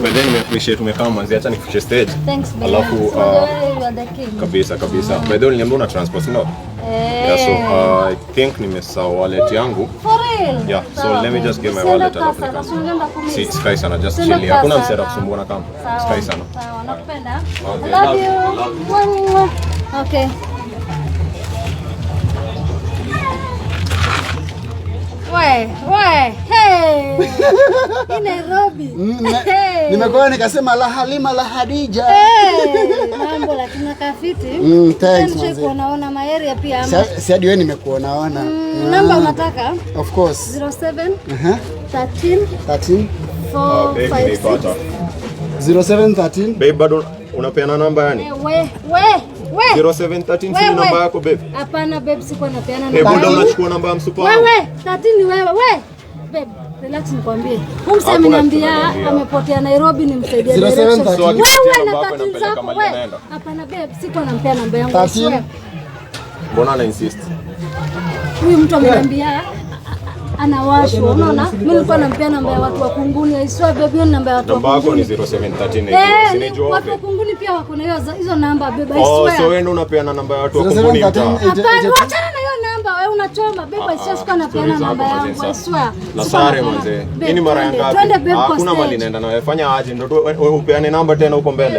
But then we appreciate umekama manzi, acha nifikishe stage. Thanks baby. Alafu kabisa. By the way, niambia una transport no? Yeah, so I think nimesahau wallet yangu. For real? Yeah, so let me just get my wallet alafu nika. Si sky sana, just chill. Hakuna msera kusumbua na kama. Sky sana. Sawa, nakupenda. I love you. Okay. Hey. In Nairobi. Nimekuwa nikasema la Halima la Hadija. Mambo lakini kafiti. Thanks manzi. Unaona maeri pia ama. Si hadi wewe nimekuonaona. Namba unataka? Of course. 07 13 456 0713. Babe, bado unapeana namba yani? We 0713 si namba yako babe? Hapana babe, siko napeana namba. Babe, ndio unachukua namba ya msupa. Wewe 13 ni wewe. Babe, relax nikwambie. Huyu ameniambia amepotea Nairobi nimsaidie direction. Wewe na 13 zako wewe. Hapana babe, siko nampea namba yangu. Mbona ana insist? Huyu mtu ameniambia anawashwa. Unaona? Mimi nilikuwa nampea namba ya watu wa Kunguni. Aiswa baby, namba ya watu wa Kunguni. Namba yako ni 0713. Sinijua watu wa Kunguni pia wako na hizo namba baby. Oh, so wewe ndio unapeana namba ya watu wa Kunguni. Hapana, achana na hiyo namba. Wewe unachoma baby. Aiswa sikuwa napeana namba yangu. Aiswa. Na sare mzee. Hii ni mara ngapi? Hakuna mali naenda na wewe. Fanya aje ndio upeane namba tena huko mbele.